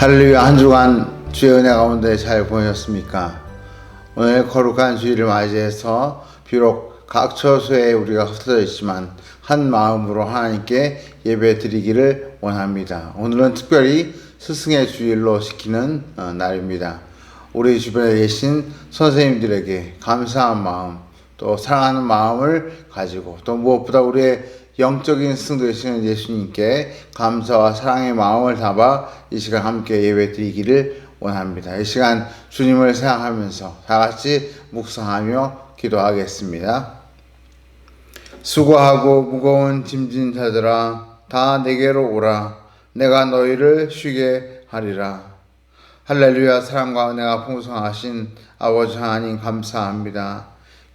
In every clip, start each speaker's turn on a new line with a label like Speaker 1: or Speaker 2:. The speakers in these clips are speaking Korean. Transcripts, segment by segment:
Speaker 1: 할렐루야. 한 주간 주의 은혜 가운데 잘 보내셨습니까? 오늘 거룩한 주일을 맞이해서 비록 각 처소에 우리가 흩어져 있지만 한 마음으로 하나님께 예배 드리기를 원합니다. 오늘은 특별히 스승의 주일로 지키는 날입니다. 우리 주변에 계신 선생님들에게 감사한 마음, 또 사랑하는 마음을 가지고, 또 무엇보다 우리의 영적인 스승 되시는 예수님께 감사와 사랑의 마음을 담아 이 시간 함께 예배 드리기를 원합니다. 이 시간 주님을 생각하면서 다 같이 묵상하며 기도하겠습니다. 수고하고 무거운 짐진 자들아, 다 내게로 오라. 내가 너희를 쉬게 하리라. 할렐루야. 사랑과 은혜가 풍성하신 아버지 하나님 감사합니다.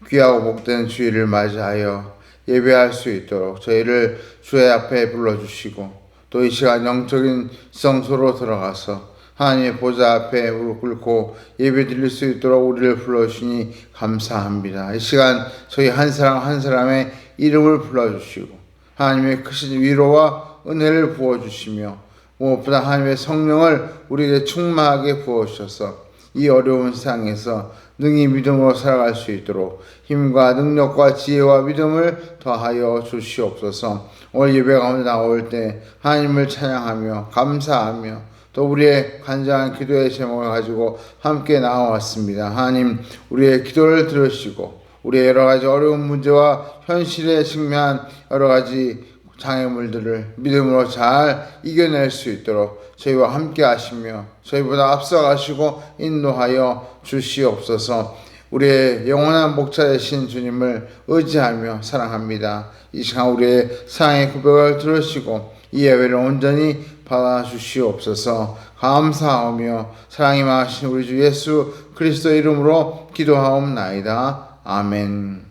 Speaker 1: 귀하고 복된 주일을 맞이하여 예배할 수 있도록 저희를 주의 앞에 불러주시고, 또 이 시간 영적인 성소로 들어가서 하나님의 보좌 앞에 무릎 꿇고 예배 드릴 수 있도록 우리를 불러주시니 감사합니다. 이 시간 저희 한 사람 한 사람의 이름을 불러주시고 하나님의 크신 위로와 은혜를 부어주시며, 무엇보다 하나님의 성령을 우리에게 충만하게 부어주셔서 이 어려운 세상에서 능히 믿음으로 살아갈 수 있도록 힘과 능력과 지혜와 믿음을 더하여 주시옵소서. 오늘 예배 가운데 나올 때 하나님을 찬양하며 감사하며 또 우리의 간절한 기도의 제목을 가지고 함께 나와왔습니다. 하나님, 우리의 기도를 들으시고 우리의 여러 가지 어려운 문제와 현실에 직면한 여러 가지 장애물들을 믿음으로 잘 이겨낼 수 있도록 저희와 함께 하시며 저희보다 앞서가시고 인도하여 주시옵소서. 우리의 영원한 목자 되신 주님을 의지하며 사랑합니다. 이 시간 우리의 사랑의 고백을 들으시고 이 예배를 온전히 받아주시옵소서. 감사하며 사랑이 많으신 우리 주 예수 그리스도 이름으로 기도하옵나이다. 아멘.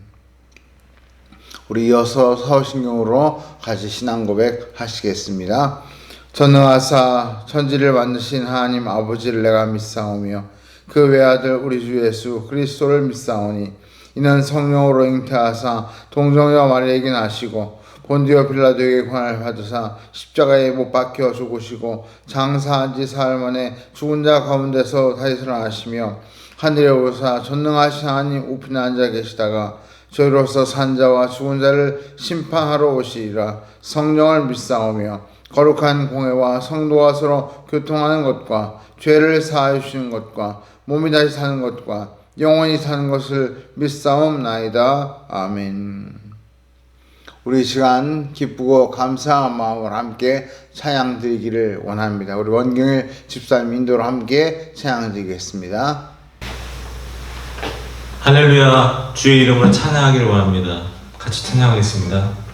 Speaker 1: 우리 이어서 사도신경으로 같이 신앙 고백 하시겠습니다. 전능하사 천지를 만드신 하나님 아버지를 내가 믿사오며 그 외아들 우리 주 예수 그리스도를 믿사오니 이는 성령으로 잉태하사 동정녀 마리아에게 나시고 본디오 빌라도에게 고난을 받으사 십자가에 못 박혀 죽으시고 장사한 지 사흘 만에 죽은 자 가운데서 다시 살아나시며 하늘에 오르사 전능하신 하나님 우편에 앉아 계시다가 저희로서 산자와 죽은 자를 심판하러 오시리라. 성령을 믿사오며 거룩한 공회와 성도와 서로 교통하는 것과 죄를 사하여 주시는 것과 몸이 다시 사는 것과 영원히 사는 것을 믿사옵나이다. 아멘. 우리 시간 기쁘고 감사한 마음으로 함께 찬양 드리기를 원합니다. 우리 원경일 집사님 인도로 함께 찬양 드리겠습니다.
Speaker 2: 할렐루야. 주의 이름으로 찬양하기를 원합니다. 같이 찬양하겠습니다.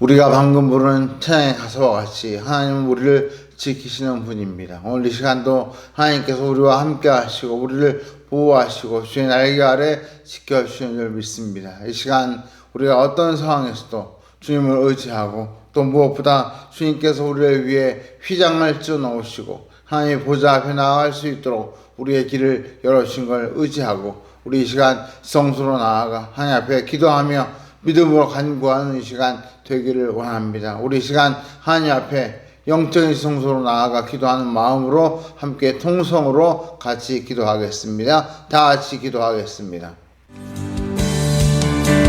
Speaker 1: 우리가 방금 부른 찬양의 가사와 같이 하나님은 우리를 지키시는 분입니다. 오늘 이 시간도 하나님께서 우리와 함께 하시고 우리를 보호하시고 주의 날개 아래 지켜주시는 줄 믿습니다. 이 시간 우리가 어떤 상황에서도 주님을 의지하고 또 무엇보다 주님께서 우리를 위해 휘장을 찢어 놓으시고 하나님의 보좌 앞에 나아갈 수 있도록 우리의 길을 열어주신 걸 의지하고 우리 이 시간 성수로 나아가 하나님 앞에 기도하며 믿음으로 간구하는 이 시간 되기를 원합니다. 우리 이 시간 하나님 앞에 영적인 성소로 나아가 기도하는 마음으로 함께 통성으로 같이 기도하겠습니다. 다 같이 기도하겠습니다.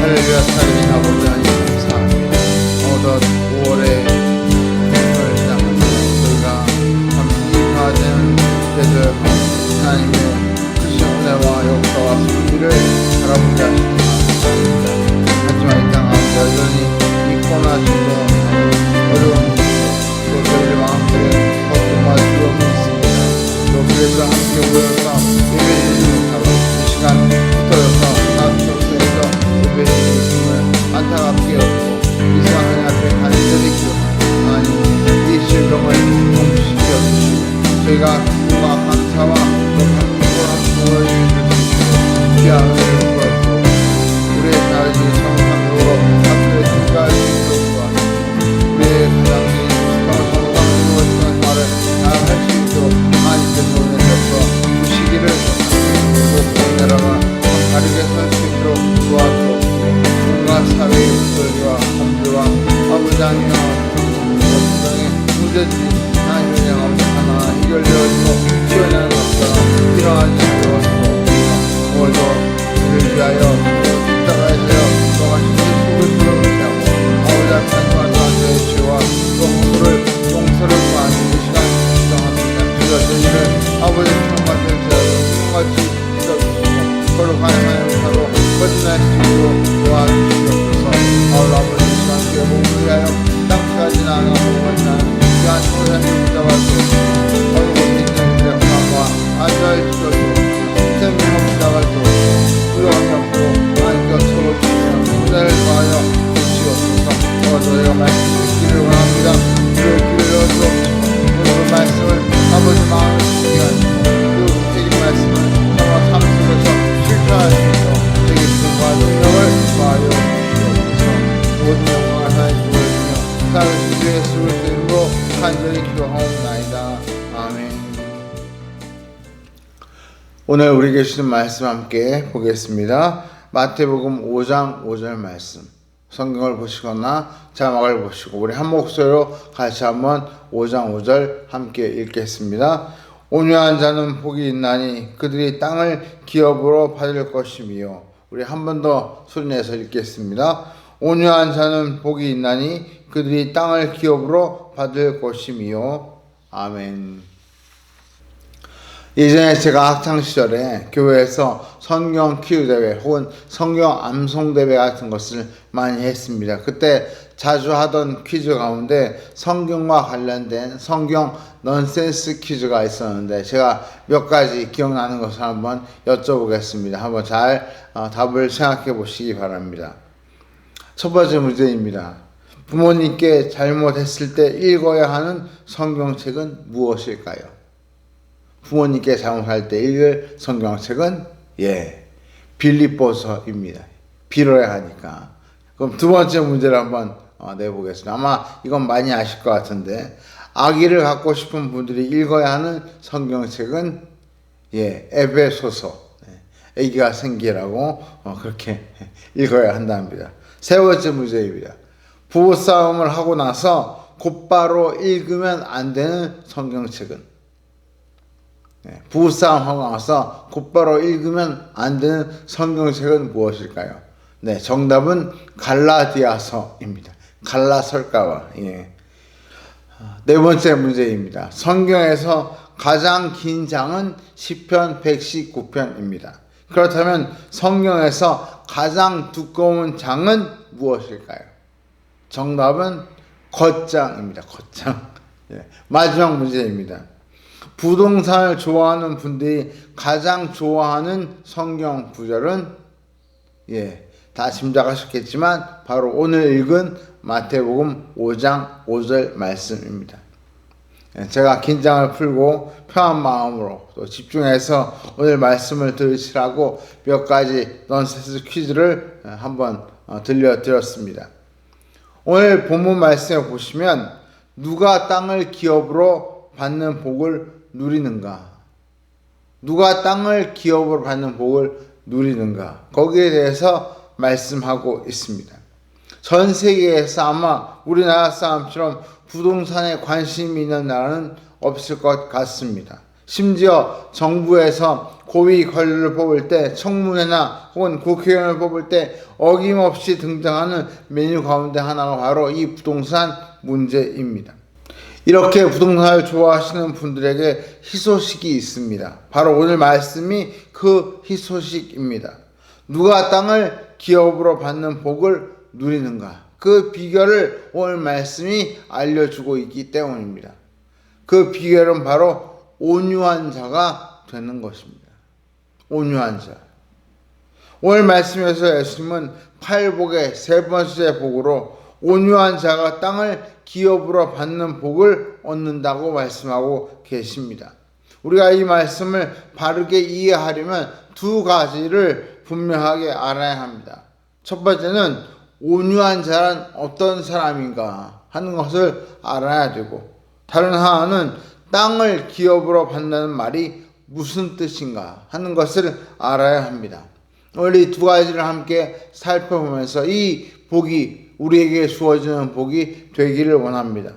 Speaker 1: 할렐루야. 살아계신 아버지 하나님 감사합니다. 어느덧 5월에 결장을 저희가 참 이가되는 계절 하나님의 크신 은혜와 역사와 승리를 바라보게 하시니 감사합니다. 하지만 이 땅 가운데 여전히 이 코로나 중도 어려운 또 저희들 마음속에 걱정과 두려움이 있습니다. 또 그래도 함께 모여서 예배드리지 못하고 이 시간 붙어져서 각 교회에서 예배드리는 중을 안타깝게 여기고 이 시간 하나님 앞에 간절히 기도하는 하나님 이 질병을 통치시켜 주시고 저희가 누가 감사와 또 감사와 부모를 주시고 귀한 은혜를 부어주고 우리의 자유지 성삼으로 함께 증가할 수 있도록 도와주시고 우리의 가장 할 수 있도록 하나님께서 오늘 옆으로 주시기를 원합니다. 내라가 다르게 설 수 있도록 도와주옵시고 온갖 사회의 목소리와 감들과 아버지하며 원수당의 문제들이 하나님의 아버지 하나 해결되어지고 피어나는 것처럼 일어나지 않도록 오늘도 우리를 위하여 십자가에서 동하신 예수를 부르시고 아버지 하나님과 나의 죄와 또 허물을 용서를 구하는 이 시간 저희를 아버지 평화를 같이 믿어주시고 거룩한 하나님 바로 거듭날 수 있도록 도와주시옵소서. 아버지 시간 주의 몸을 위하여 땅까지 나아가 보고자 귀한 천사님 붙잡아주옵소서. 어느 곳에 있는 우리의 평안과 안전을 지켜주옵소서. 생명을 붙잡아주옵소서. 두려움이 없고 하나님과 서로 주시는 은혜를 더하여 주시옵소서. 저희가 말씀 듣기를 원합니다. 우리의 길을 열어주옵소서. 그 말씀을 아버지 마음을 주시게 하시고 그 책임 말씀을 정말 삶 속에서 실천할 수 있도록 되게 주과 능력을 더하여 주시옵소서. 모든 영광을 하나님 보여주며 살아계신 주 예수의 이름으로 간절히 기도하옵나이다. 아멘. 오늘 우리에게 주신 말씀 함께 보겠습니다. 마태복음 5장 5절 말씀. 성경을 보시거나 자막을 보시고 우리 한 목소리로 같이 한번 5장 5절 함께 읽겠습니다. 온유한 자는 복이 있나니 그들이 땅을 기업으로 받을 것이며 우리 한 번 더 소리내서 읽겠습니다. 온유한 자는 복이 있나니 그들이 땅을 기업으로 받을 것이며 아멘. 예전에 제가 학창시절에 교회에서 성경 퀴즈 대회 혹은 성경 암송 대회 같은 것을 많이 했습니다. 그때 자주 하던 퀴즈 가운데 성경과 관련된 성경 넌센스 퀴즈가 있었는데 제가 몇 가지 기억나는 것을 한번 여쭤보겠습니다. 한번 잘 답을 생각해 보시기 바랍니다. 첫 번째 문제입니다. 부모님께 잘못했을 때 읽어야 하는 성경책은 무엇일까요? 부모님께 잘못할 때 읽을 성경책은 빌립보서입니다. 빌어야 하니까. 그럼 두 번째 문제를 한번 내보겠습니다. 아마 이건 많이 아실 것 같은데 아기를 갖고 싶은 분들이 읽어야 하는 성경책은 에베소서. 아기가 생기라고 그렇게 읽어야 한답니다. 세 번째 문제입니다. 부부싸움을 하고 나서 곧바로 읽으면 안 되는 성경책은 부부싸움하고 나서 곧바로 읽으면 안 되는 성경책은 무엇일까요? 정답은 갈라디아서입니다. 갈라설가와. 네 번째 문제입니다. 성경에서 가장 긴 장은 시편 119편입니다. 그렇다면 성경에서 가장 두꺼운 장은 무엇일까요? 정답은 겉장입니다. 겉장. 마지막 문제입니다. 부동산을 좋아하는 분들이 가장 좋아하는 성경 구절은 다 짐작하셨겠지만 바로 오늘 읽은 마태복음 5장 5절 말씀입니다. 제가 긴장을 풀고 편한 마음으로 또 집중해서 오늘 말씀을 들으시라고 몇 가지 넌센스 퀴즈를 한번 들려드렸습니다. 오늘 본문 말씀에 보시면 누가 땅을 기업으로 받는 복을 누리는가? 누가 땅을 기업으로 받는 복을 누리는가? 거기에 대해서 말씀하고 있습니다. 전 세계에서 아마 우리나라 사람처럼 부동산에 관심이 있는 나라는 없을 것 같습니다. 심지어 정부에서 고위 관료를 뽑을 때 청문회나 혹은 국회의원을 뽑을 때 어김없이 등장하는 메뉴 가운데 하나가 바로 이 부동산 문제입니다. 이렇게 부동산을 좋아하시는 분들에게 희소식이 있습니다. 바로 오늘 말씀이 그 희소식입니다. 누가 땅을 기업으로 받는 복을 누리는가? 그 비결을 오늘 말씀이 알려주고 있기 때문입니다. 그 비결은 바로 온유한 자가 되는 것입니다. 온유한 자. 오늘 말씀에서 예수님은 팔복의 세 번째 복으로 온유한 자가 땅을 기업으로 받는 복을 얻는다고 말씀하고 계십니다. 우리가 이 말씀을 바르게 이해하려면 두 가지를 분명하게 알아야 합니다. 첫 번째는 온유한 자란 어떤 사람인가 하는 것을 알아야 되고, 다른 하나는 땅을 기업으로 받는 말이 무슨 뜻인가 하는 것을 알아야 합니다. 오늘 이 두 가지를 함께 살펴보면서 이 복이 우리에게 주어지는 복이 되기를 원합니다.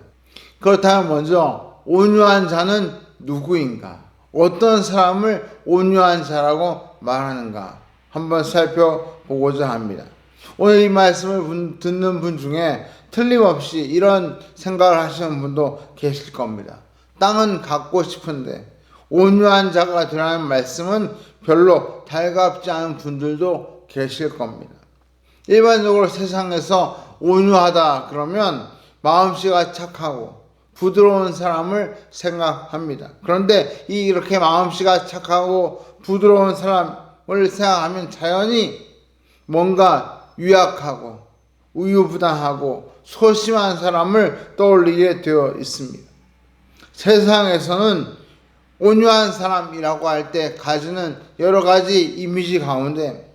Speaker 1: 그렇다면 먼저 온유한 자는 누구인가? 어떤 사람을 온유한 자라고 말하는가? 한번 살펴보고자 합니다. 오늘 이 말씀을 듣는 분 중에 틀림없이 이런 생각을 하시는 분도 계실 겁니다. 땅은 갖고 싶은데 온유한 자가 되라는 말씀은 별로 달갑지 않은 분들도 계실 겁니다. 일반적으로 세상에서 온유하다 그러면 마음씨가 착하고 부드러운 사람을 생각합니다. 그런데 이렇게 마음씨가 착하고 부드러운 사람을 생각하면 자연히 뭔가 유약하고 우유부단하고 소심한 사람을 떠올리게 되어 있습니다. 세상에서는 온유한 사람이라고 할 때 가지는 여러 가지 이미지 가운데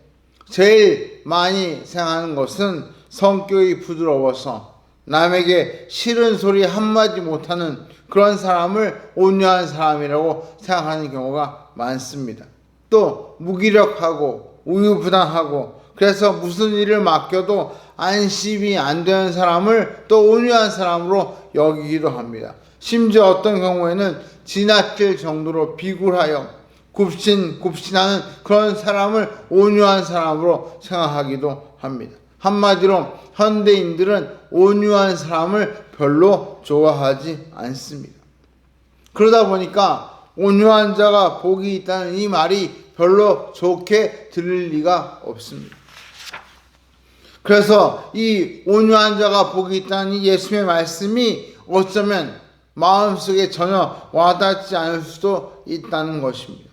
Speaker 1: 제일 많이 생각하는 것은 성격이 부드러워서 남에게 싫은 소리 한마디 못하는 그런 사람을 온유한 사람이라고 생각하는 경우가 많습니다. 또 무기력하고 우유부단하고 그래서 무슨 일을 맡겨도 안심이 안 되는 사람을 또 온유한 사람으로 여기기도 합니다. 심지어 어떤 경우에는 지나칠 정도로 비굴하여 굽신굽신하는 그런 사람을 온유한 사람으로 생각하기도 합니다. 한마디로 현대인들은 온유한 사람을 별로 좋아하지 않습니다. 그러다 보니까 온유한 자가 복이 있다는 이 말이 별로 좋게 들릴 리가 없습니다. 그래서 이 온유한 자가 복이 있다는 이 예수님의 말씀이 어쩌면 마음속에 전혀 와닿지 않을 수도 있다는 것입니다.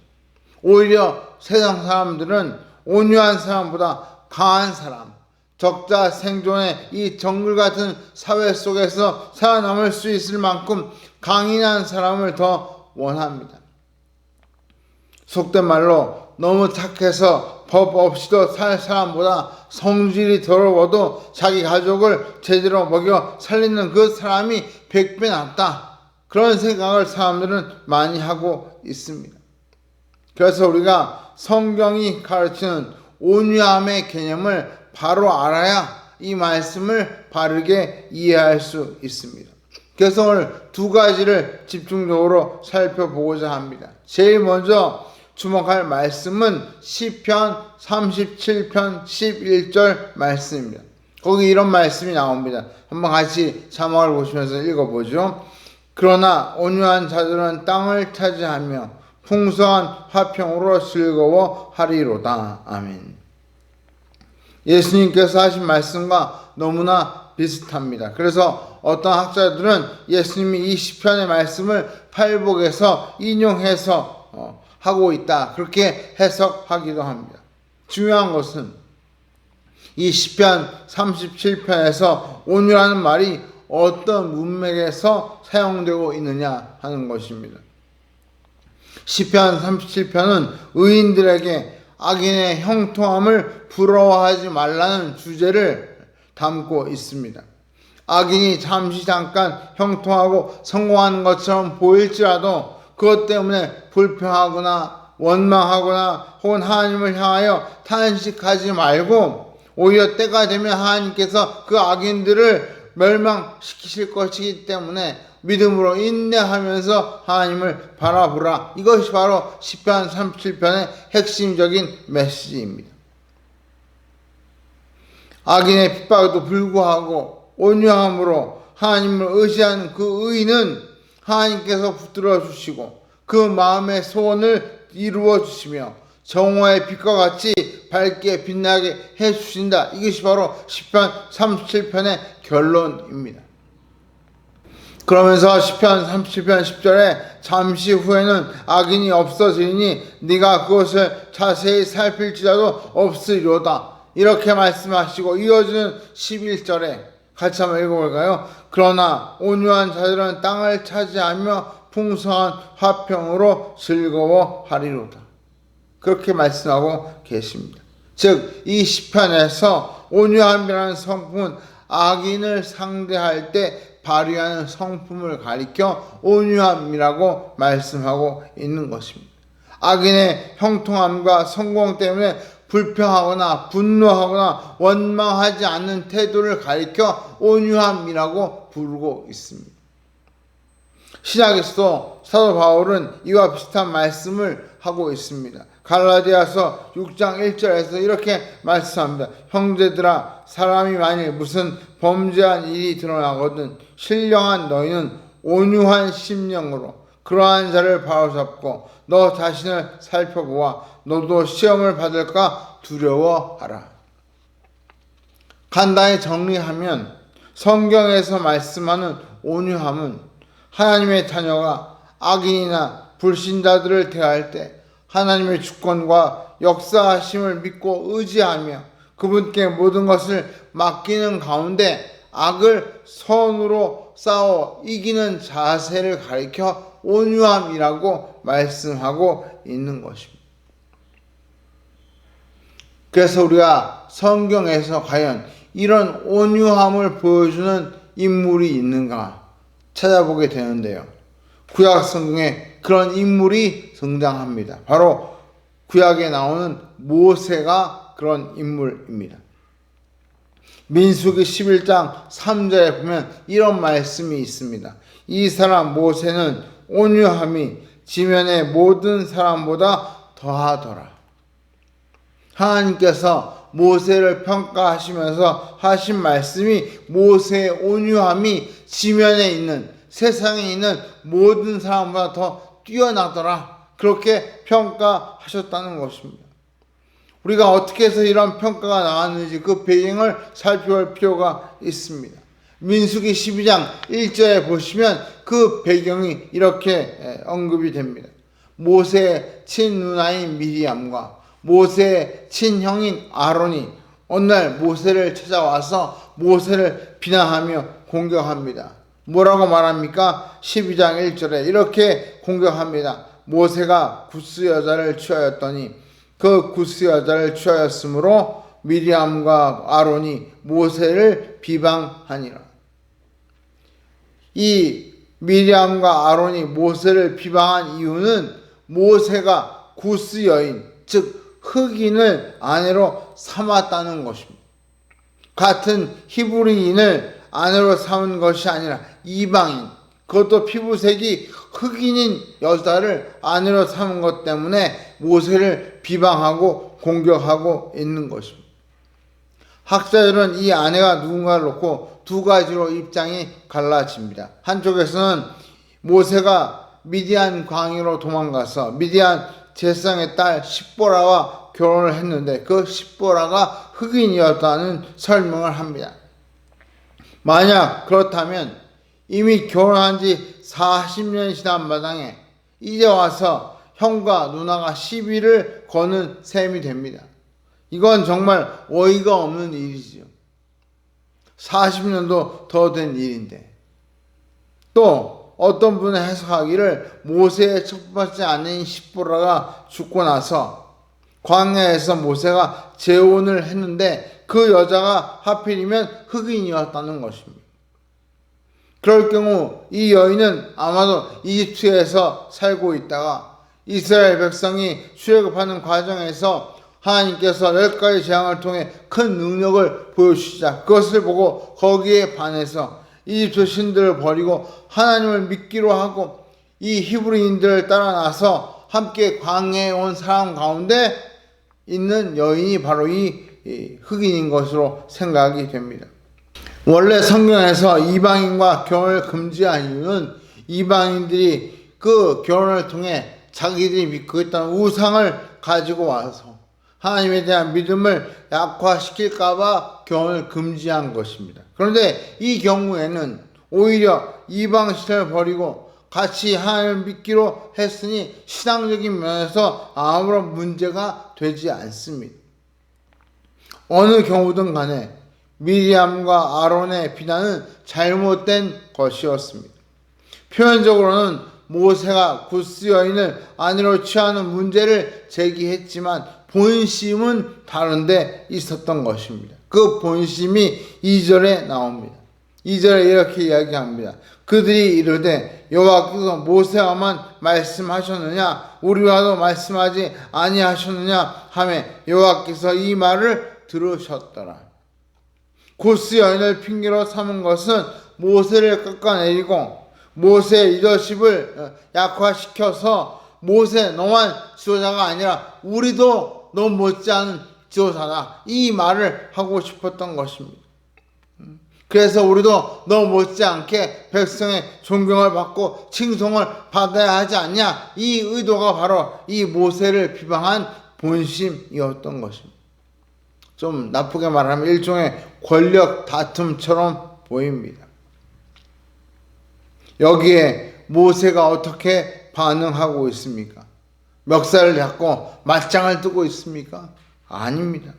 Speaker 1: 오히려 세상 사람들은 온유한 사람보다 강한 사람, 적자 생존의 이 정글 같은 사회 속에서 살아남을 수 있을 만큼 강인한 사람을 더 원합니다. 속된 말로 너무 착해서 법 없이도 살 사람보다 성질이 더러워도 자기 가족을 제대로 먹여 살리는 그 사람이 100배 낫다. 그런 생각을 사람들은 많이 하고 있습니다. 그래서 우리가 성경이 가르치는 온유함의 개념을 바로 알아야 이 말씀을 바르게 이해할 수 있습니다. 그래서 오늘 두 가지를 집중적으로 살펴보고자 합니다. 제일 먼저 주목할 말씀은 시편 37편 11절 말씀입니다. 거기 이런 말씀이 나옵니다. 한번 같이 자막을 보시면서 읽어보죠. 그러나 온유한 자들은 땅을 차지하며 풍성한 화평으로 즐거워하리로다. 아멘. 예수님께서 하신 말씀과 너무나 비슷합니다. 그래서 어떤 학자들은 예수님이 이 시편의 말씀을 팔복에서 인용해서 하고 있다. 그렇게 해석하기도 합니다. 중요한 것은 이 시편 37편에서 온유라는 말이 어떤 문맥에서 사용되고 있느냐 하는 것입니다. 시편 37편은 의인들에게 악인의 형통함을 부러워하지 말라는 주제를 담고 있습니다. 악인이 잠깐 형통하고 성공하는 것처럼 보일지라도 그것 때문에 불평하거나 원망하거나 혹은 하나님을 향하여 탄식하지 말고 오히려 때가 되면 하나님께서 그 악인들을 멸망시키실 것이기 때문에 믿음으로 인내하면서 하나님을 바라보라. 이것이 바로 시편 37편의 핵심적인 메시지입니다. 악인의 핍박에도 불구하고 온유함으로 하나님을 의지하는 그 의인은 하나님께서 붙들어 주시고 그 마음의 소원을 이루어 주시며 정오의 빛과 같이 밝게 빛나게 해 주신다. 이것이 바로 시편 37편의 결론입니다. 그러면서 시편 37편 10절에 잠시 후에는 악인이 없어지니 네가 그것을 자세히 살필지라도 없으리로다. 이렇게 말씀하시고 이어지는 11절에 같이 한번 읽어볼까요? 그러나 온유한 자들은 땅을 차지하며 풍성한 화평으로 즐거워하리로다. 그렇게 말씀하고 계십니다. 즉, 이 시편에서 온유함이라는 성품은 악인을 상대할 때 발휘하는 성품을 가리켜 온유함이라고 말씀하고 있는 것입니다. 악인의 형통함과 성공 때문에 불평하거나 분노하거나 원망하지 않는 태도를 가리켜 온유함이라고 부르고 있습니다. 신약에서도 사도 바울은 이와 비슷한 말씀을 하고 있습니다. 갈라디아서 6장 1절에서 이렇게 말씀합니다. 형제들아, 사람이 만일 무슨 범죄한 일이 드러나거든 신령한 너희는 온유한 심령으로 그러한 자를 바로잡고 너 자신을 살펴보아 너도 시험을 받을까 두려워하라. 간단히 정리하면 성경에서 말씀하는 온유함은 하나님의 자녀가 악인이나 불신자들을 대할 때 하나님의 주권과 역사하심을 믿고 의지하며 그분께 모든 것을 맡기는 가운데 악을 선으로 싸워 이기는 자세를 가리켜 온유함이라고 말씀하고 있는 것입니다. 그래서 우리가 성경에서 과연 이런 온유함을 보여주는 인물이 있는가 찾아보게 되는데요. 구약 성경에 그런 인물이 등장합니다. 바로 구약에 나오는 모세가 그런 인물입니다. 민수기 11장 3절에 보면 이런 말씀이 있습니다. 이 사람 모세는 온유함이 지면의 모든 사람보다 더하더라. 하나님께서 모세를 평가하시면서 하신 말씀이 모세의 온유함이 지면에 있는 세상에 있는 모든 사람보다 더 뛰어나더라. 그렇게 평가하셨다는 것입니다. 우리가 어떻게 해서 이런 평가가 나왔는지 그 배경을 살펴볼 필요가 있습니다. 민수기 12장 1절에 보시면 그 배경이 이렇게 언급이 됩니다. 모세의 친누나인 미리암과 모세의 친형인 아론이 어느 날 모세를 찾아와서 모세를 비난하며 공격합니다. 뭐라고 말합니까? 12장 1절에 이렇게 공격합니다. 모세가 구스 여자를 취하였더니 그 구스 여자를 취하였으므로 미리암과 아론이 모세를 비방하니라. 이 미리암과 아론이 모세를 비방한 이유는 모세가 구스 여인, 즉 흑인을 아내로 삼았다는 것입니다. 같은 히브리인을 아내로 삼은 것이 아니라 이방인, 그것도 피부색이 흑인인 여자를 아내로 삼은 것 때문에 모세를 비방하고 공격하고 있는 것입니다. 학자들은 이 아내가 누군가를 놓고 두 가지로 입장이 갈라집니다. 한쪽에서는 모세가 미디안 광야로 도망가서 미디안 제사장의 딸 십보라와 결혼을 했는데 그 십보라가 흑인이었다는 설명을 합니다. 만약 그렇다면 이미 결혼한 지 40년이 지난 마당에 이제 와서 형과 누나가 시비를 거는 셈이 됩니다. 이건 정말 어이가 없는 일이지요. 40년도 더 된 일인데. 또 어떤 분은 해석하기를 모세의 첫 번째 아내인 시보라가 죽고 나서 광야에서 모세가 재혼을 했는데 그 여자가 하필이면 흑인이었다는 것입니다. 그럴 경우 이 여인은 아마도 이집트에서 살고 있다가 이스라엘 백성이 출애굽하는 과정에서 하나님께서 10가지 재앙을 통해 큰 능력을 보여주시자 그것을 보고 거기에 반해서 이집트 신들을 버리고 하나님을 믿기로 하고 이 히브리인들을 따라 나서 함께 광야에 온 사람 가운데 있는 여인이 바로 이 흑인인 것으로 생각이 됩니다. 원래 성경에서 이방인과 결혼을 금지한 이유는 이방인들이 그 결혼을 통해 자기들이 믿고 있던 우상을 가지고 와서 하나님에 대한 믿음을 약화시킬까봐 결혼을 금지한 것입니다. 그런데 이 경우에는 오히려 이방신을 버리고 같이 하나님을 믿기로 했으니 신앙적인 면에서 아무런 문제가 되지 않습니다. 어느 경우든 간에 미리암과 아론의 비난은 잘못된 것이었습니다. 표면적으로는 모세가 구스 여인을 아내로 취하는 문제를 제기했지만 본심은 다른데 있었던 것입니다. 그 본심이 2절에 나옵니다. 2절에 이렇게 이야기합니다. 그들이 이르되 여호와께서 모세와만 말씀하셨느냐 우리와도 말씀하지 아니하셨느냐 하며 여호와께서 이 말을 들으셨더라. 구스 여인을 핑계로 삼은 것은 모세를 깎아내리고 모세의 리더십을 약화시켜서 모세 너만 지도자가 아니라 우리도 너 못지않은 지도자다 이 말을 하고 싶었던 것입니다. 그래서 우리도 너 못지않게 백성의 존경을 받고 칭송을 받아야 하지 않냐 이 의도가 바로 이 모세를 비방한 본심이었던 것입니다. 좀 나쁘게 말하면 일종의 권력 다툼처럼 보입니다. 여기에 모세가 어떻게 반응하고 있습니까? 멱살을 잡고 맞짱을 뜨고 있습니까? 아닙니다.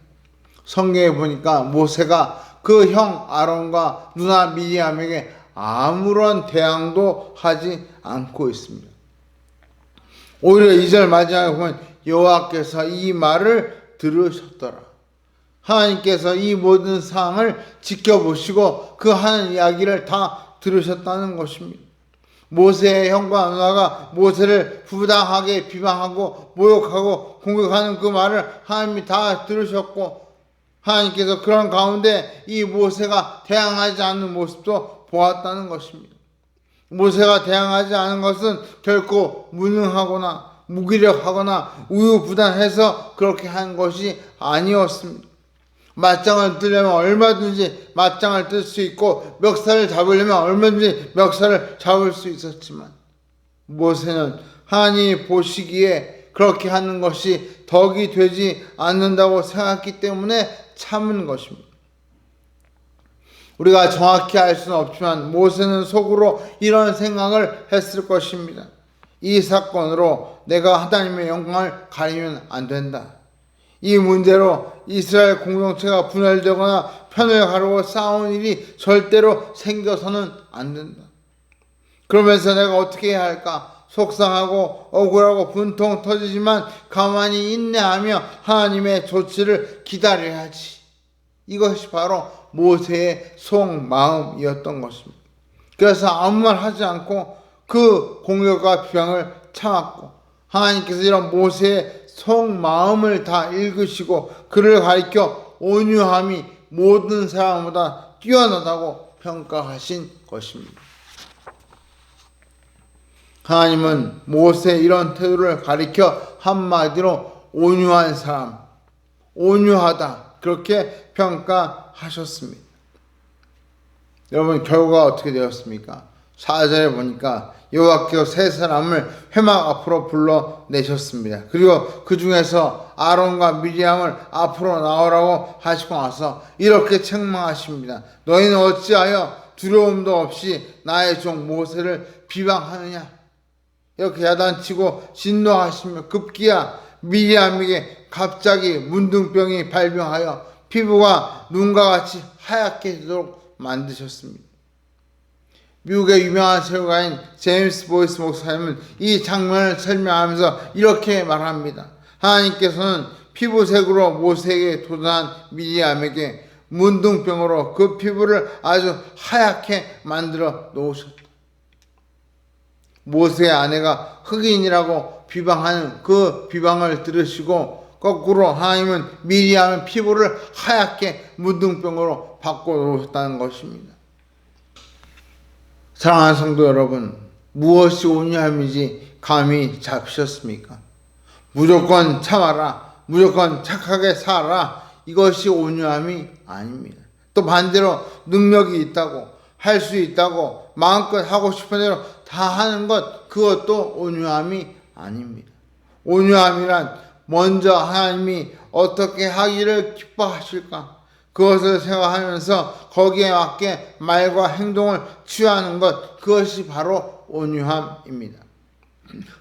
Speaker 1: 성경에 보니까 모세가 그 형 아론과 누나 미리암에게 아무런 대항도 하지 않고 있습니다. 오히려 2절 마지막에 보면 여호와께서 이 말을 들으셨더라. 하나님께서 이 모든 상황을 지켜보시고 그 하는 이야기를 다 들으셨다는 것입니다. 모세의 형과 누나가 모세를 부당하게 비방하고 모욕하고 공격하는 그 말을 하나님이 다 들으셨고 하나님께서 그런 가운데 이 모세가 대항하지 않는 모습도 보았다는 것입니다. 모세가 대항하지 않은 것은 결코 무능하거나 무기력하거나 우유부단해서 그렇게 한 것이 아니었습니다. 맞짱을 뜨려면 얼마든지 맞짱을 뜰 수 있고 멱살을 잡으려면 얼마든지 멱살을 잡을 수 있었지만 모세는 하나님이 보시기에 그렇게 하는 것이 덕이 되지 않는다고 생각했기 때문에 참은 것입니다. 우리가 정확히 알 수는 없지만 모세는 속으로 이런 생각을 했을 것입니다. 이 사건으로 내가 하나님의 영광을 가리면 안 된다. 이 문제로 이스라엘 공동체가 분열되거나 편을 가르고 싸우는 일이 절대로 생겨서는 안 된다. 그러면서 내가 어떻게 해야 할까? 속상하고 억울하고 분통 터지지만 가만히 인내하며 하나님의 조치를 기다려야지. 이것이 바로 모세의 속마음이었던 것입니다. 그래서 아무 말 하지 않고 그 공격과 비방을 참았고 하나님께서 이런 모세의 속마음을 다 읽으시고 그를 가리켜 온유함이 모든 사람보다 뛰어나다고 평가하신 것입니다. 하나님은 모세의 이런 태도를 가리켜 한마디로 온유한 사람, 온유하다 그렇게 평가하셨습니다. 여러분 결과가 어떻게 되었습니까? 4절에 보니까 여호와께서 세 사람을 회막 앞으로 불러내셨습니다. 그리고 그 중에서 아론과 미리암을 앞으로 나오라고 하시고 나서 이렇게 책망하십니다. 너희는 어찌하여 두려움도 없이 나의 종 모세를 비방하느냐? 이렇게 야단치고 진노하시며 급기야 미리암에게 갑자기 문둥병이 발병하여 피부가 눈과 같이 하얗게 되도록 만드셨습니다. 미국의 유명한 설교가인 제임스 보이스 목사님은 이 장면을 설명하면서 이렇게 말합니다. 하나님께서는 피부색으로 모세에게 도전한 미리암에게 문둥병으로 그 피부를 아주 하얗게 만들어 놓으셨다. 모세의 아내가 흑인이라고 비방하는 그 비방을 들으시고 거꾸로 하나님은 미리암의 피부를 하얗게 문둥병으로 바꿔놓으셨다는 것입니다. 사랑하는 성도 여러분, 무엇이 온유함인지 감이 잡히셨습니까? 무조건 참아라, 무조건 착하게 살아라, 이것이 온유함이 아닙니다. 또 반대로 능력이 있다고, 할 수 있다고, 마음껏 하고 싶은 대로 다 하는 것, 그것도 온유함이 아닙니다. 온유함이란 먼저 하나님이 어떻게 하기를 기뻐하실까, 그것을 생각하면서 거기에 맞게 말과 행동을 취하는 것, 그것이 바로 온유함입니다.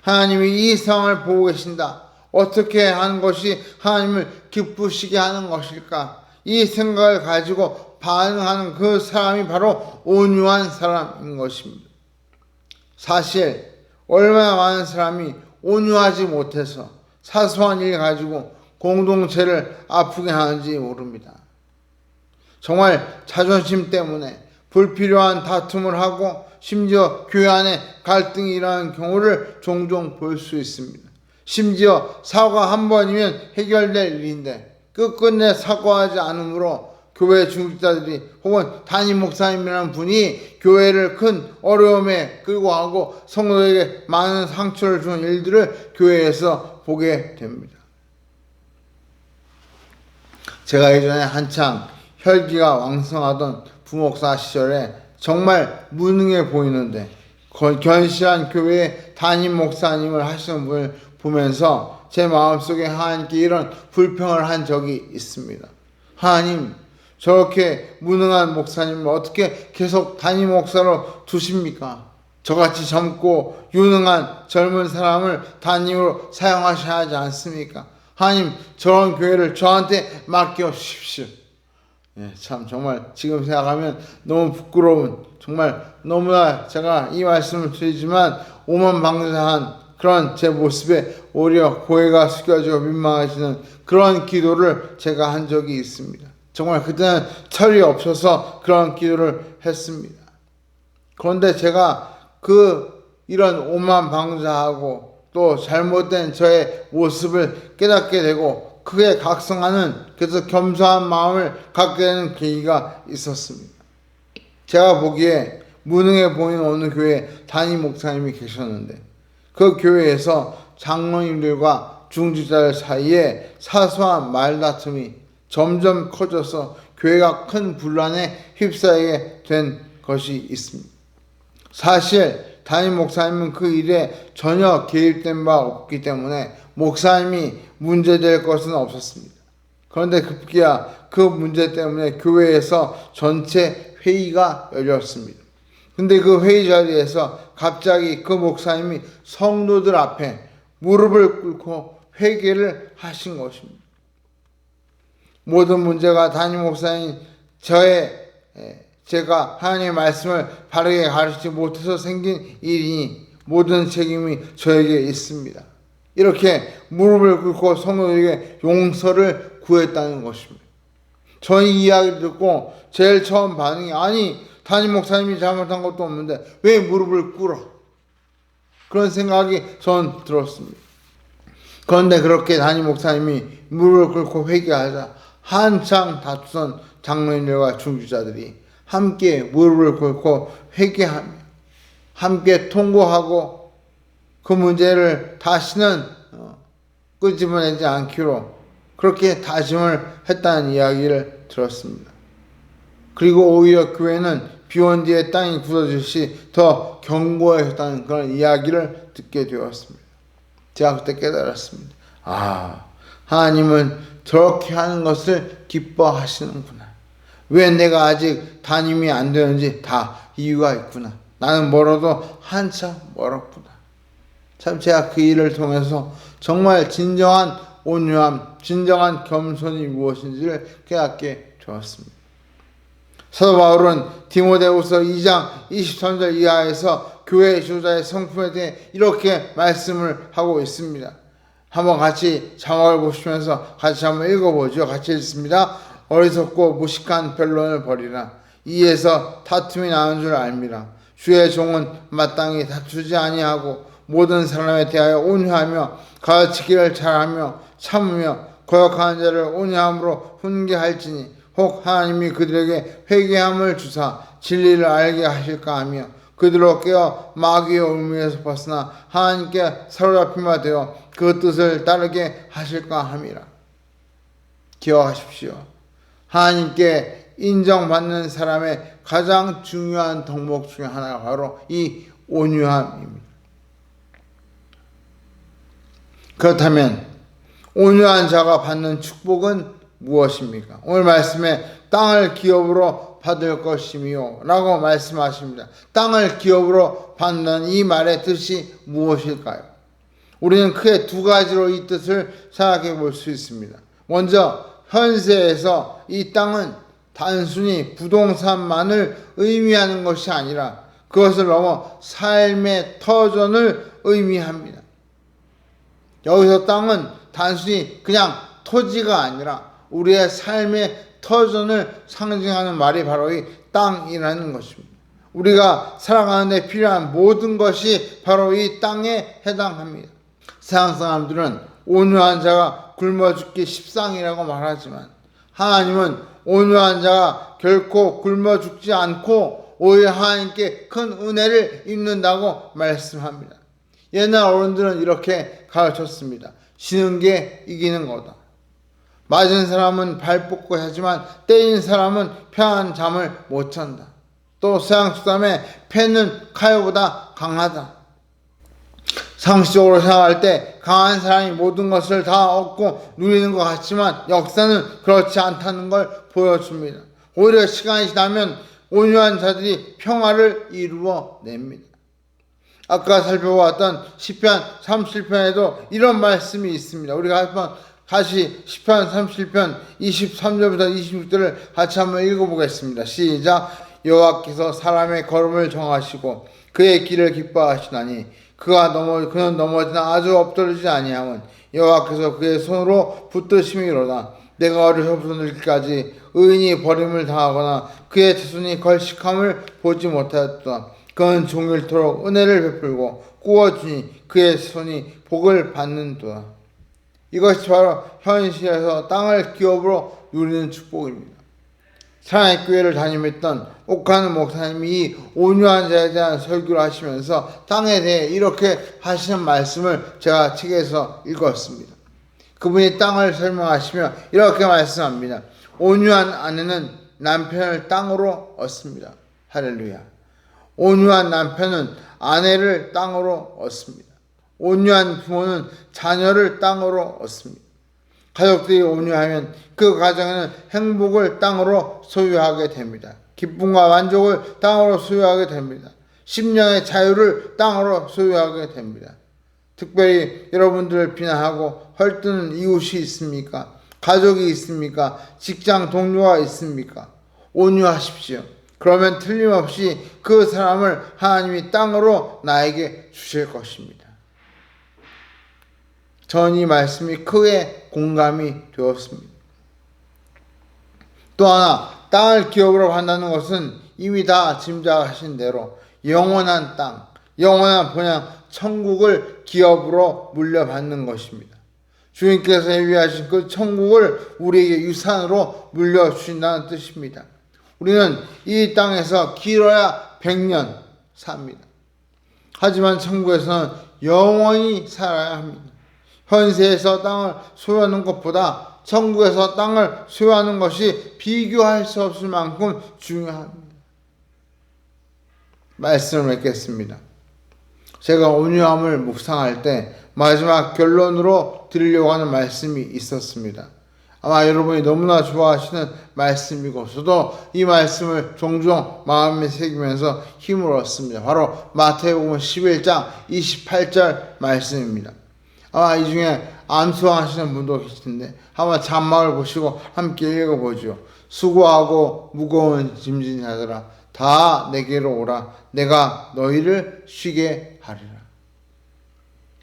Speaker 1: 하나님이 이 상황을 보고 계신다. 어떻게 하는 것이 하나님을 기쁘시게 하는 것일까? 이 생각을 가지고 반응하는 그 사람이 바로 온유한 사람인 것입니다. 사실 얼마나 많은 사람이 온유하지 못해서 사소한 일 가지고 공동체를 아프게 하는지 모릅니다. 정말 자존심 때문에 불필요한 다툼을 하고 심지어 교회 안에 갈등이 일어나는 경우를 종종 볼 수 있습니다. 심지어 사과 한 번이면 해결될 일인데 끝끝내 사과하지 않으므로 교회 중직자들이 혹은 담임 목사님이라는 분이 교회를 큰 어려움에 끌고 가고 성도에게 많은 상처를 주는 일들을 교회에서 보게 됩니다. 제가 예전에 한창 혈기가 왕성하던 부목사 시절에 정말 무능해 보이는데 견실한 교회의 담임 목사님을 하시는 분을 보면서 제 마음속에 하나님께 이런 불평을 한 적이 있습니다. 하나님, 저렇게 무능한 목사님을 어떻게 계속 담임 목사로 두십니까? 저같이 젊고 유능한 젊은 사람을 담임으로 사용하셔야 하지 않습니까? 하나님, 저런 교회를 저한테 맡겨 주십시오. 참 정말 지금 생각하면 너무 부끄러운, 정말 너무나 제가 이 말씀을 드리지만 오만방자한 그런 제 모습에 오히려 고개가 숙여지고 민망해지는 그런 기도를 제가 한 적이 있습니다. 정말 그때는 철이 없어서 그런 기도를 했습니다. 그런데 제가 이런 오만방자하고 또 잘못된 저의 모습을 깨닫게 되고 크게 각성하는, 그래서 겸손한 마음을 갖게 되는 계기가 있었습니다. 제가 보기에 무능해 보이는 어느 교회 담임 목사님이 계셨는데 그 교회에서 장로님들과 중직자들 사이에 사소한 말다툼이 점점 커져서 교회가 큰 분란에 휩싸이게 된 것이 있습니다. 사실 담임 목사님은 그 일에 전혀 개입된 바 없기 때문에 목사님이 문제될 것은 없었습니다. 그런데 급기야 그 문제 때문에 교회에서 전체 회의가 열렸습니다. 근데 그 회의 자리에서 갑자기 그 목사님이 성도들 앞에 무릎을 꿇고 회개를 하신 것입니다. 모든 문제가 담임 목사님 제가 하나님의 말씀을 바르게 가르치지 못해서 생긴 일이니 모든 책임이 저에게 있습니다. 이렇게 무릎을 꿇고 성도들에게 용서를 구했다는 것입니다. 저는 이 이야기를 듣고 제일 처음 반응이, 아니 담임 목사님이 잘못한 것도 없는데 왜 무릎을 꿇어? 그런 생각이 전 들었습니다. 그런데 그렇게 담임 목사님이 무릎을 꿇고 회개하자 한창 다투던 장로님들과 중직자들이 함께 무릎을 꿇고 회개하며 함께 통고하고 그 문제를 다시는 끄집어내지 않기로 그렇게 다짐을 했다는 이야기를 들었습니다. 그리고 오히려 교회는 비온 뒤에 땅이 굳어지듯이 더 견고해졌다는 그런 이야기를 듣게 되었습니다. 제가 그때 깨달았습니다. 하나님은 저렇게 하는 것을 기뻐하시는구나. 왜 내가 아직 담임이 안 되는지 다 이유가 있구나. 나는 멀어도 한참 멀었구나. 참 제가 그 일을 통해서 정말 진정한 온유함, 진정한 겸손이 무엇인지를 깨닫게 되었습니다. 사도 바울은 디모데후서 2장 23절 이하에서 교회 지도자의 성품에 대해 이렇게 말씀을 하고 있습니다. 한번 같이 자막을 보시면서 같이 한번 읽어보죠. 같이 읽습니다. 어리석고 무식한 변론을 벌이라. 이에서 다툼이 나는 줄 알미라. 주의 종은 마땅히 다투지 아니하고 모든 사람에 대하여 온유하며 가르치기를 잘하며 참으며 거역하는 자를 온유함으로 훈계할지니 혹 하나님이 그들에게 회개함을 주사 진리를 알게 하실까 하며 그들로 깨어 마귀의 올무에서 벗어나 하나님께 사로잡힌 되어 그 뜻을 따르게 하실까 함이라. 기억하십시오. 하나님께 인정받는 사람의 가장 중요한 덕목 중에 하나가 바로 이 온유함입니다. 그렇다면 온유한 자가 받는 축복은 무엇입니까? 오늘 말씀에 땅을 기업으로 받을 것이며 라고 말씀하십니다. 땅을 기업으로 받는 이 말의 뜻이 무엇일까요? 우리는 크게 두 가지로 이 뜻을 생각해 볼 수 있습니다. 먼저 현세에서 이 땅은 단순히 부동산만을 의미하는 것이 아니라 그것을 넘어 삶의 터전을 의미합니다. 여기서 땅은 단순히 그냥 토지가 아니라 우리의 삶의 터전을 상징하는 말이 바로 이 땅이라는 것입니다. 우리가 살아가는 데 필요한 모든 것이 바로 이 땅에 해당합니다. 세상 사람들은 온유한 자가 굶어 죽기 십상이라고 말하지만 하나님은 온유한 자가 결코 굶어 죽지 않고 오히려 하나님께 큰 은혜를 입는다고 말씀합니다. 옛날 어른들은 이렇게 가르쳤습니다. 지는 게 이기는 거다. 맞은 사람은 발 뻗고 하지만 때린 사람은 편한 잠을 못 잔다. 또 서양 속담에 패는 칼보다 강하다. 상식적으로 생각할 때 강한 사람이 모든 것을 다 얻고 누리는 것 같지만 역사는 그렇지 않다는 걸 보여줍니다. 오히려 시간이 지나면 온유한 자들이 평화를 이루어냅니다. 아까 살펴보았던 시편 37편에도 이런 말씀이 있습니다. 우리가 한번 다시 시편 37편 23절부터 26절을 같이 한번 읽어보겠습니다. 시작. 여호와께서 사람의 걸음을 정하시고 그의 길을 기뻐하시나니 그는 넘어지나 아주 엎드러지지 아니함은 여호와께서 그의 손으로 붙드심이로다. 내가 어려서부터 늙기까지 의인이 버림을 당하거나 그의 자손이 걸식함을 보지 못하였다. 그는 종일토록 은혜를 베풀고 꾸어주니 그의 손이 복을 받는도다. 이것이 바로 현실에서 땅을 기업으로 누리는 축복입니다. 사랑의 교회를 담임했던 옥하는 목사님이 이 온유한 자에 대한 설교를 하시면서 땅에 대해 이렇게 하시는 말씀을 제가 책에서 읽었습니다. 그분이 땅을 설명하시며 이렇게 말씀합니다. 온유한 아내는 남편을 땅으로 얻습니다. 할렐루야. 온유한 남편은 아내를 땅으로 얻습니다. 온유한 부모는 자녀를 땅으로 얻습니다. 가족들이 온유하면 그 가정에는 행복을 땅으로 소유하게 됩니다. 기쁨과 만족을 땅으로 소유하게 됩니다. 심령의 자유를 땅으로 소유하게 됩니다. 특별히 여러분들을 비난하고 헐뜯는 이웃이 있습니까? 가족이 있습니까? 직장 동료가 있습니까? 온유하십시오. 그러면 틀림없이 그 사람을 하나님이 땅으로 나에게 주실 것입니다. 전 이 말씀이 크게 공감이 되었습니다. 또 하나, 땅을 기업으로 한다는 것은 이미 다 짐작하신 대로 영원한 땅, 영원한 본향, 천국을 기업으로 물려받는 것입니다. 주님께서 예비하신 그 천국을 우리에게 유산으로 물려주신다는 뜻입니다. 우리는 이 땅에서 길어야 100년 삽니다. 하지만 천국에서는 영원히 살아야 합니다. 현세에서 땅을 소유하는 것보다 천국에서 땅을 소유하는 것이 비교할 수 없을 만큼 중요합니다. 말씀을 맺겠습니다. 제가 온유함을 묵상할 때 마지막 결론으로 드리려고 하는 말씀이 있었습니다. 아마 여러분이 너무나 좋아하시는 말씀이고 저도 이 말씀을 종종 마음에 새기면서 힘을 얻습니다. 바로 마태복음 11장 28절 말씀입니다. 아마 이 중에 암송하시는 분도 계신데 한번 장막을 보시고 함께 읽어보죠. 수고하고 무거운 짐진 자들아 다 내게로 오라. 내가 너희를 쉬게 하리라.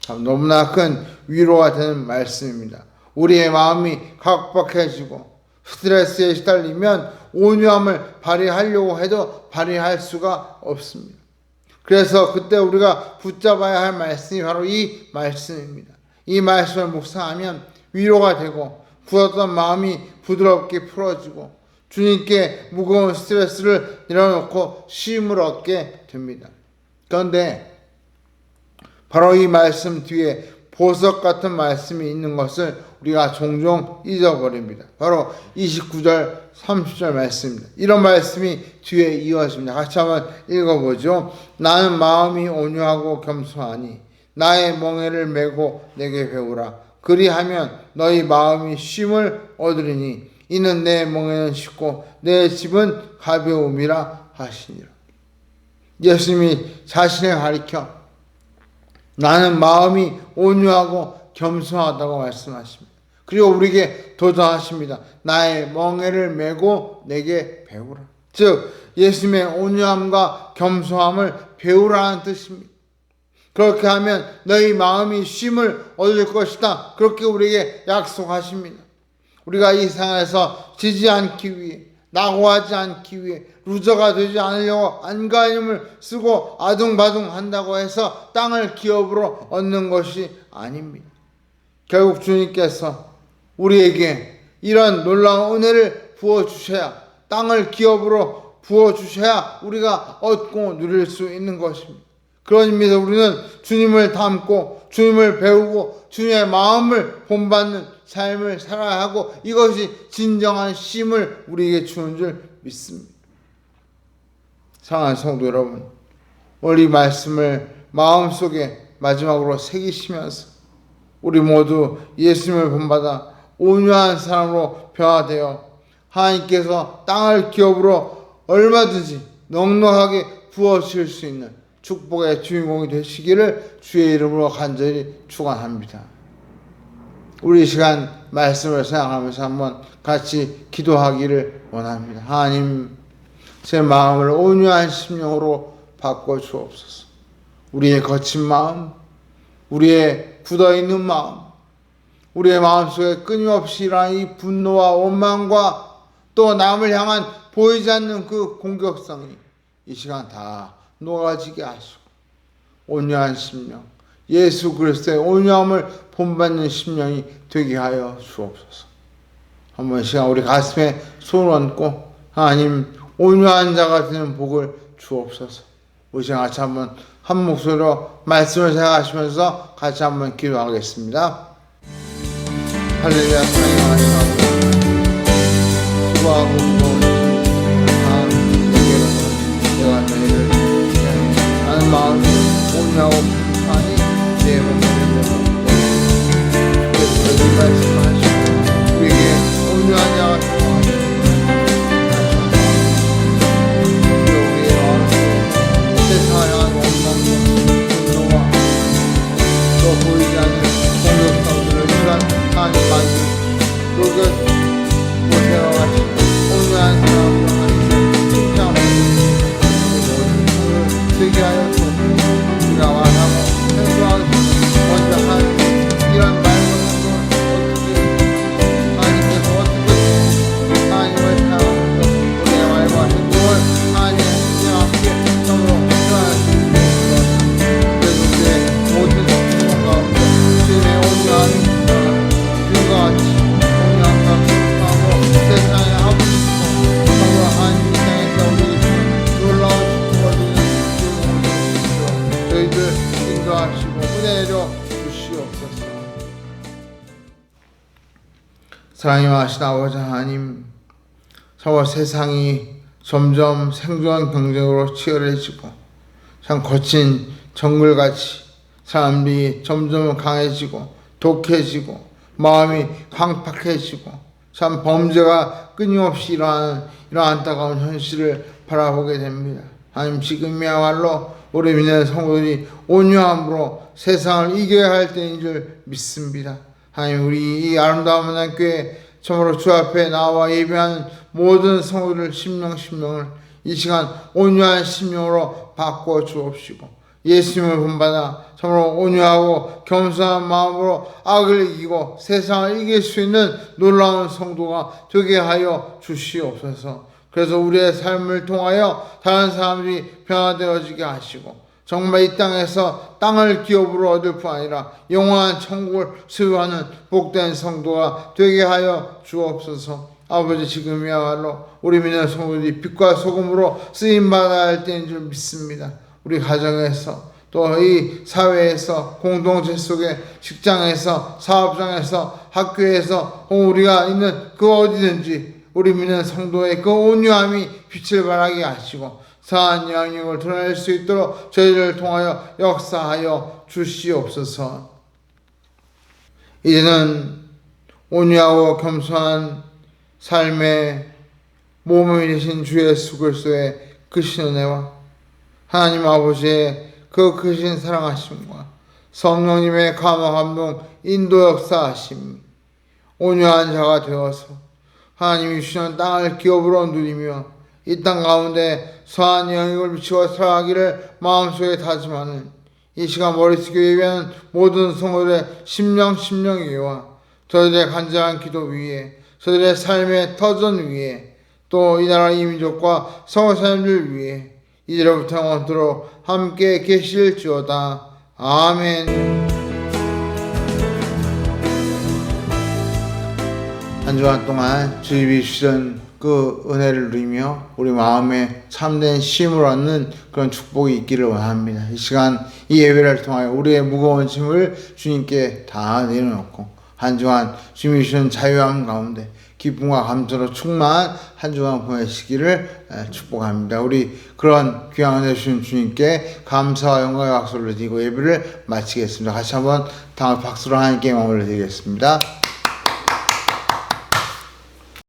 Speaker 1: 참 너무나 큰 위로가 되는 말씀입니다. 우리의 마음이 각박해지고 스트레스에 시달리면 온유함을 발휘하려고 해도 발휘할 수가 없습니다. 그래서 그때 우리가 붙잡아야 할 말씀이 바로 이 말씀입니다. 이 말씀을 묵상하면 위로가 되고 굳었던 마음이 부드럽게 풀어지고 주님께 무거운 스트레스를 내려놓고 쉼을 얻게 됩니다. 그런데 바로 이 말씀 뒤에 보석 같은 말씀이 있는 것을 우리가 종종 잊어버립니다. 바로 29절 30절 말씀입니다. 이런 말씀이 뒤에 이어집니다. 같이 한번 읽어보죠. 나는 마음이 온유하고 겸손하니 나의 멍에를 메고 내게 배우라. 그리하면 너희 마음이 쉼을 얻으리니 이는 내 멍에는 쉽고 내 짐은 가벼움이라 하시니라. 예수님이 자신을 가리켜 나는 마음이 온유하고 겸손하다고 말씀하십니다. 그리고 우리에게 도전하십니다. 나의 멍에를 메고 내게 배우라. 즉 예수님의 온유함과 겸손함을 배우라는 뜻입니다. 그렇게 하면 너희 마음이 쉼을 얻을 것이다. 그렇게 우리에게 약속하십니다. 우리가 이 세상에서 지지 않기 위해 낙오하지 않기 위해 루저가 되지 않으려고 안간힘을 쓰고 아둥바둥 한다고 해서 땅을 기업으로 얻는 것이 아닙니다. 결국 주님께서 우리에게 이런 놀라운 은혜를 부어주셔야 땅을 기업으로 부어주셔야 우리가 얻고 누릴 수 있는 것입니다. 그런 의미에서 우리는 주님을 닮고 주님을 배우고 주님의 마음을 본받는 삶을 살아야 하고 이것이 진정한 쉼을 우리에게 주는 줄 믿습니다. 사랑하는 성도 여러분, 오늘 이 말씀을 마음속에 마지막으로 새기시면서 우리 모두 예수님을 본받아 온유한 사람으로 변화되어 하나님께서 땅을 기업으로 얼마든지 넉넉하게 부어주실 수 있는 축복의 주인공이 되시기를 주의 이름으로 간절히 축원합니다. 우리 시간 말씀을 생각하면서 한번 같이 기도하기를 원합니다. 하나님, 제 마음을 온유한 심령으로 바꿔 주옵소서. 우리의 거친 마음, 우리의 굳어있는 마음, 우리의 마음속에 끊임없이 일어나는 이 분노와 원망과 또 남을 향한 보이지 않는 그 공격성이 이 시간 다 녹아지게 하시고 온유한 심령, 예수 그리스도의 온유함을 본받는 심령이 되게 하여 주옵소서. 한번 시간 우리 가슴에 손을 얹고 하나님 온유한 자가 되는 복을 주옵소서. 우리 시간 같이 한번 한 목소리로 말씀을 생각하시면서 같이 한번 기도하겠습니다. 할렐루야. 수고하고 무거운 다 내게로 내가 너희를 나는 마음이 온유하고 평안히 내 몸을 내고 그래서 이 말씀을 하시고 우리에게 온유한 자가 되어가지고 우리의 마음속에 세상을 향한 원망과 분노와 또 보이지 않는 공격성들을 시간 하나님 만드시고 그것 보세요 같이 온유한 사람으로 하나님을 칭찬하고 되게 하여 주옵소서. 우리가 말하고 생소하고 먼저 하는 이런 말과 행동을 어떻게 하나님께서 어떻게 하나님을 사랑하면서 우리의 말과 행동을 하나님의 함께 성으로 표현하시는 것입니다. 그래서 우리의 모든 행동 가운데 주님의 온유함이 주님과 같이 온유함과 하고 세상에 하고 싶고 성으로 하나님 이 땅에서 우리 놀라운 저희들 인도하시고 은혜 내려 주시옵소서. 사랑이 많으신 아버지 하나님, 정말 세상이 점점 생존 경쟁으로 치열해지고 참 거친 정글같이 사람들이 점점 강해지고 독해지고 마음이 황팍해지고 참 범죄가 끊임없이 이러한 안타까운 현실을 바라보게 됩니다. 하나님, 지금이야말로 우리 믿는 성도들이 온유함으로 세상을 이겨야 할 때인 줄 믿습니다. 하나님, 우리 이 아름다운 만남교회 참으로 주 앞에 나와 예배하는 모든 성도들 심령을 이 시간 온유한 심령으로 바꿔 주옵시고, 예수님을 본받아 참으로 온유하고 겸손한 마음으로 악을 이기고 세상을 이길 수 있는 놀라운 성도가 되게 하여 주시옵소서. 그래서 우리의 삶을 통하여 다른 사람들이 변화되어지게 하시고, 정말 이 땅에서 땅을 기업으로 얻을 뿐 아니라 영원한 천국을 소유하는 복된 성도가 되게 하여 주옵소서. 아버지, 지금이야말로 우리 믿는 성도들이 빛과 소금으로 쓰임받아야 할 때인 줄 믿습니다. 우리 가정에서, 또 이 사회에서, 공동체 속에, 직장에서, 사업장에서, 학교에서, 우리가 있는 그 어디든지 우리 믿는 성도의 그 온유함이 빛을 발하게 하시고 선한 영향력을 드러낼 수 있도록 저희를 통하여 역사하여 주시옵소서. 이제는 온유하고 겸손한 삶의 모범이 되신 주 예수 그리스도의 크신 은혜와 하나님 아버지의 그 크신 사랑하심과 성령님의 감화 감동 인도 역사하심이 온유한 자가 되어서 하나님이 주시는 땅을 기업으로 누리며 이 땅 가운데 선한 영향을 미치고 살아가기를 마음속에 다짐하는 이 시간 머릿속에 예배하는 모든 성도들의 심령 위에와 저들의 간절한 기도 위에, 저들의 삶의 터전 위에, 또 이 나라 이 민족과 성도사님들 위에 이제로부터 영원토록 함께 계실지어다. 아멘. 한 주간 동안 주님이 주시던 그 은혜를 누리며 우리 마음에 참된 쉼을 얻는 그런 축복이 있기를 원합니다. 이 시간 이 예배를 통하여 우리의 무거운 짐을 주님께 다 내려놓고 한 주간 주님이 주시는 자유함 가운데 기쁨과 감사로 충만한 한 주간 보내시기를 축복합니다. 우리 그런 귀한 은혜 주신 주님께 감사와 영광의 박수를 드리고 예배를 마치겠습니다. 같이 한번 다음 박수로 하나님께 영광을 드리겠습니다.